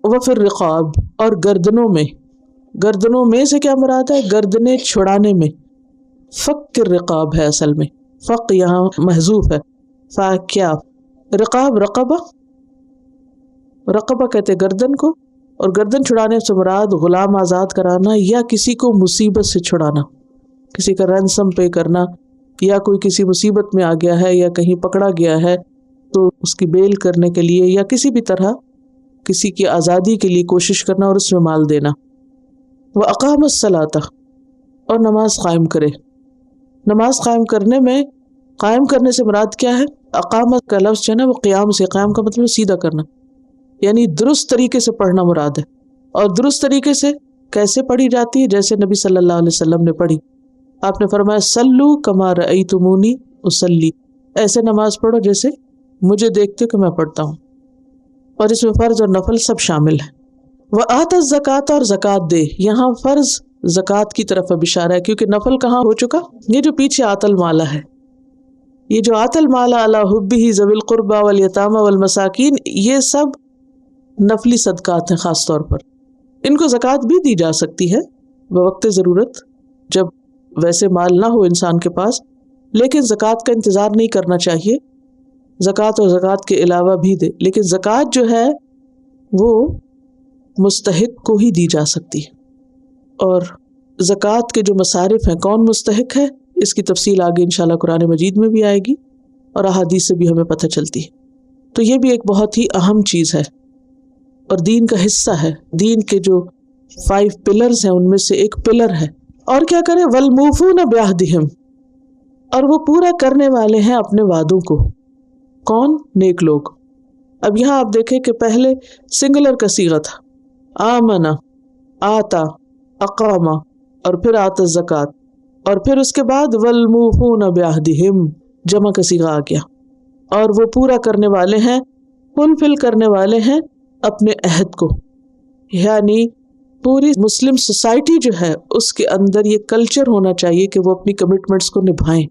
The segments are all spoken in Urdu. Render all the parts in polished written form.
وفی الرقاب، اور گردنوں میں. گردنوں میں سے کیا مراد ہے؟ گردنیں چھڑانے میں. فک الرقاب ہے اصل میں، فق یہاں محذوف ہے. فا کیا رقاب، رقبہ، رقبہ کہتے گردن کو، اور گردن چھڑانے سے مراد غلام آزاد کرانا یا کسی کو مصیبت سے چھڑانا، کسی کا رینسم پے کرنا، یا کوئی کسی مصیبت میں آ گیا ہے یا کہیں پکڑا گیا ہے تو اس کی بیل کرنے کے لیے یا کسی بھی طرح کسی کی آزادی کے لیے کوشش کرنا اور اس میں مال دینا. وَأَقَامَ الصَّلَاةَ، اور نماز قائم کرے. نماز قائم کرنے میں، قائم کرنے سے مراد کیا ہے؟ اقامت کا لفظ جو ہے نا وہ قیام سے، قیام کا مطلب سیدھا کرنا، یعنی درست طریقے سے پڑھنا مراد ہے. اور درست طریقے سے کیسے پڑھی جاتی ہے؟ جیسے نبی صلی اللہ علیہ وسلم نے پڑھی. آپ نے فرمایا صلو کما رأیتمونی اصلی، ایسے نماز پڑھو جیسے مجھے دیکھتے کہ میں پڑھتا ہوں. اور اس میں فرض اور نفل سب شامل ہیں. وآت الزکوٰۃ، اور زکوٰۃ دے. یہاں فرض زکوٰۃ کی طرف اب اشارہ ہے کیونکہ نفل کہاں ہو چکا؟ یہ جو پیچھے آت المال ہے، یہ جو آت المال علی حبہ ذوی القربى والیتامى والمساکین، یہ سب نفلی صدقات ہیں. خاص طور پر ان کو زکوٰۃ بھی دی جا سکتی ہے بوقت ضرورت، جب ویسے مال نہ ہو انسان کے پاس، لیکن زکوٰۃ کا انتظار نہیں کرنا چاہیے. زکوٰۃ اور زکوٰۃ کے علاوہ بھی دے، لیکن زکوٰۃ جو ہے وہ مستحق کو ہی دی جا سکتی ہے. اور زکوٰۃ کے جو مصارف ہیں، کون مستحق ہے، اس کی تفصیل آگے انشاءاللہ قرآن مجید میں بھی آئے گی اور احادیث سے بھی ہمیں پتہ چلتی ہے. تو یہ بھی ایک بہت ہی اہم چیز ہے اور دین کا حصہ ہے. دین کے جو 5 پلرز ہیں ان میں سے ایک پلر ہے. اور کیا کرے؟ والموفون بعہدہم، اور وہ پورا کرنے والے ہیں اپنے وعدوں کو. کون؟ نیک لوگ. اب یہاں آپ دیکھیں کہ پہلے سنگولر کا صیغہ تھا، آمنا، آتا، اقاما، اور پھر آتا الزکوٰۃ، اور پھر اس کے بعد والموفون بعہدہم جمع کا صیغہ آ گیا. اور وہ پورا کرنے والے ہیں، فلفل کرنے والے ہیں اپنے عہد کو. یعنی پوری مسلم سوسائٹی جو ہے اس کے اندر یہ کلچر ہونا چاہیے کہ وہ اپنی کمٹمنٹس کو نبھائیں،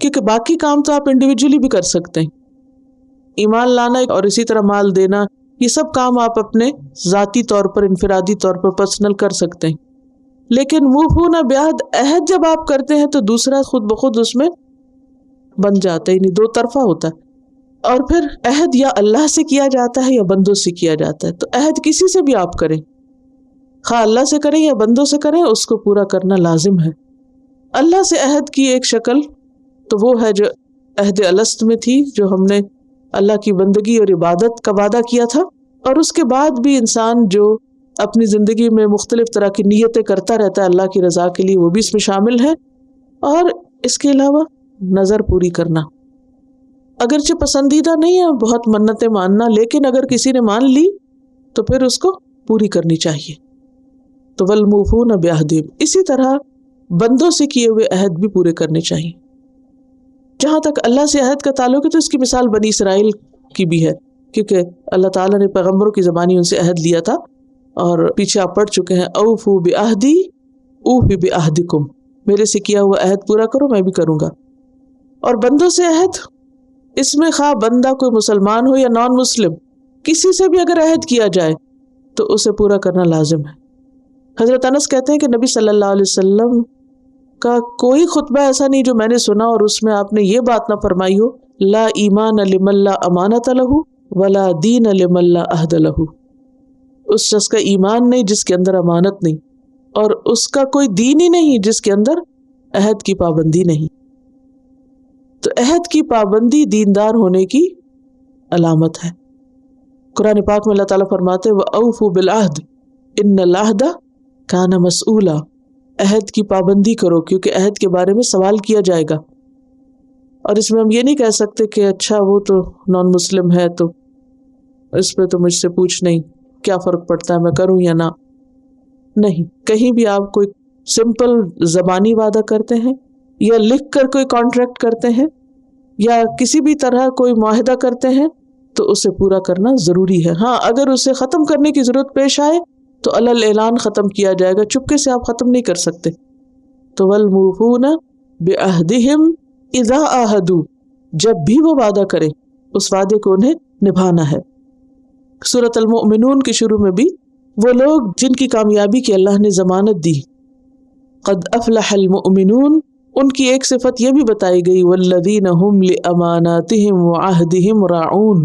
کیونکہ باقی کام تو آپ انڈیویجولی بھی کر سکتے ہیں. ایمان لانا اور اسی طرح مال دینا، یہ سب کام آپ اپنے ذاتی طور پر، انفرادی طور پر، پرسنل کر سکتے ہیں. لیکن موفون بعہد، عہد جب آپ کرتے ہیں تو دوسرا خود بخود اس میں بن جاتا ہے، یعنی دو طرفہ ہوتا ہے. اور پھر عہد یا اللہ سے کیا جاتا ہے یا بندوں سے کیا جاتا ہے. تو عہد کسی سے بھی آپ کریں، خواہ اللہ سے کریں یا بندوں سے کریں، اس کو پورا کرنا لازم ہے. اللہ سے عہد کی ایک شکل تو وہ ہے جو عہد الست میں تھی، جو ہم نے اللہ کی بندگی اور عبادت کا وعدہ کیا تھا. اور اس کے بعد بھی انسان جو اپنی زندگی میں مختلف طرح کی نیتیں کرتا رہتا ہے اللہ کی رضا کے لیے، وہ بھی اس میں شامل ہے. اور اس کے علاوہ نظر پوری کرنا، اگرچہ پسندیدہ نہیں ہے بہت منتیں ماننا، لیکن اگر کسی نے مان لی تو پھر اس کو پوری کرنی چاہیے. تو والموفون بعہدہم، اسی طرح بندوں سے کیے ہوئے عہد بھی پورے کرنے چاہیے. جہاں تک اللہ سے عہد کا تعلق ہے تو اس کی مثال بنی اسرائیل کی بھی ہے، کیونکہ اللہ تعالیٰ نے پیغمبروں کی زبانی ان سے عہد لیا تھا، اور پیچھے آپ پڑھ چکے ہیں اوفوا بعہدی اوفی بعہدکم، میرے سے کیا ہوا عہد پورا کرو میں بھی کروں گا. اور بندوں سے عہد، اس میں خواہ بندہ کوئی مسلمان ہو یا نان مسلم، کسی سے بھی اگر عہد کیا جائے تو اسے پورا کرنا لازم ہے. حضرت انس کہتے ہیں کہ نبی صلی اللہ علیہ وسلم کا کوئی خطبہ ایسا نہیں جو میں نے سنا اور اس میں آپ نے یہ بات نہ فرمائی ہو، لا ایمان لمن لا امانۃ لہ ولا دین لمن لا عہد لہ. اس شخص کا ایمان نہیں جس کے اندر امانت نہیں، اور اس کا کوئی دین ہی نہیں جس کے اندر عہد کی پابندی نہیں. تو عہد کی پابندی دیندار ہونے کی علامت ہے. قرآن پاک میں اللہ تعالیٰ فرماتے وَأَوْفُوا بِالْعَهْدِ إِنَّ الْعَهْدَ كَانَ مَسْئُولًا، عہد کی پابندی کرو کیونکہ عہد کے بارے میں سوال کیا جائے گا. اور اس میں ہم یہ نہیں کہہ سکتے کہ اچھا وہ تو نان مسلم ہے تو اس پہ تو مجھ سے پوچھ نہیں، کیا فرق پڑتا ہے میں کروں یا نہ. نہیں، کہیں بھی آپ کوئی سمپل زبانی وعدہ کرتے ہیں یا لکھ کر کوئی کانٹریکٹ کرتے ہیں یا کسی بھی طرح کوئی معاہدہ کرتے ہیں تو اسے پورا کرنا ضروری ہے. ہاں اگر اسے ختم کرنے کی ضرورت پیش آئے تو علی اعلان ختم کیا جائے گا، چپکے سے آپ ختم نہیں کر سکتے. تو والموفون بعہدہم اذا عاہدوا، جب بھی وہ وعدہ کریں اس وعدے کو انہیں نبھانا ہے. سورۃ المؤمنون کے شروع میں بھی وہ لوگ جن کی کامیابی کی اللہ نے ضمانت دی، قد افلح المؤمنون، ان کی ایک صفت یہ بھی بتائی گئی، والذین هم لاماناتهم وعہدهم راعون،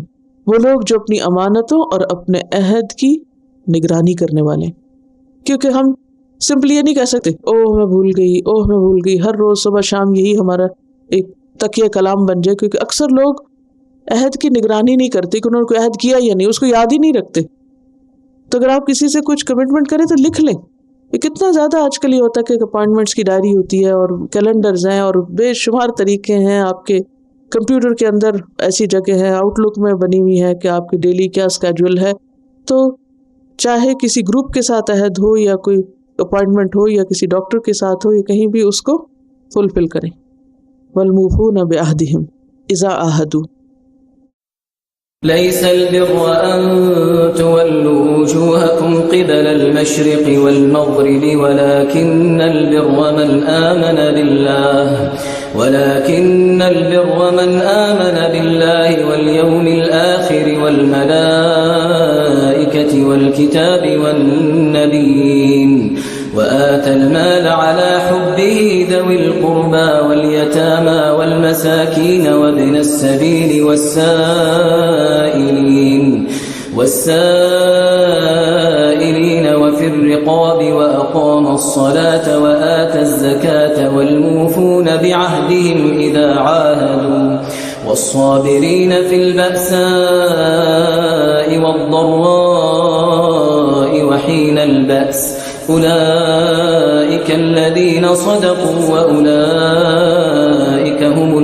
وہ لوگ جو اپنی امانتوں اور اپنے عہد کی نگرانی کرنے والے. کیونکہ ہم سمپلی یہ نہیں کہہ سکتے اوہ میں بھول گئی، ہر روز صبح شام یہی ہمارا ایک تکیہ کلام بن جائے، کیونکہ اکثر لوگ عہد کی نگرانی نہیں کرتے کہ انہوں نے کوئی عہد کیا یا نہیں، اس کو یاد ہی نہیں رکھتے. تو اگر آپ کسی سے کچھ کمٹمنٹ کریں تو لکھ لیں. یہ کتنا زیادہ آج کل یہ ہوتا ہے کہ اپائنٹمنٹس کی ڈائری ہوتی ہے اور کیلنڈرز ہیں اور بے شمار طریقے ہیں. آپ کے کمپیوٹر کے اندر ایسی جگہ ہے، آؤٹ لک میں بنی ہوئی ہے کہ آپ کی ڈیلی کیا اسکیجول ہے. تو چاہے کسی گروپ کے ساتھ عہد ہو یا کوئی اپائنٹمنٹ ہو یا کسی ڈاکٹر کے ساتھ ہو یا کہیں بھی، اس کو فلفل کریں. والموفون بعہدہم اذا عاہدوا. ليس البر أن تولوا وجوهكم قبل المشرق والمغرب ولكن البر من آمن بالله واليوم الآخر والملائكة والكتاب والنبيين وآتى المال على حبه ذوي القربى واليتامى والمساكين وابن السبيل والسائلين وفي الرقاب وأقام الصلاة وآتى الزكاة والموفون بعهدهم إذا عاهدوا والصابرين في البأساء والضراء وحين البأس أولئك الذين صدقوا وأولئك هم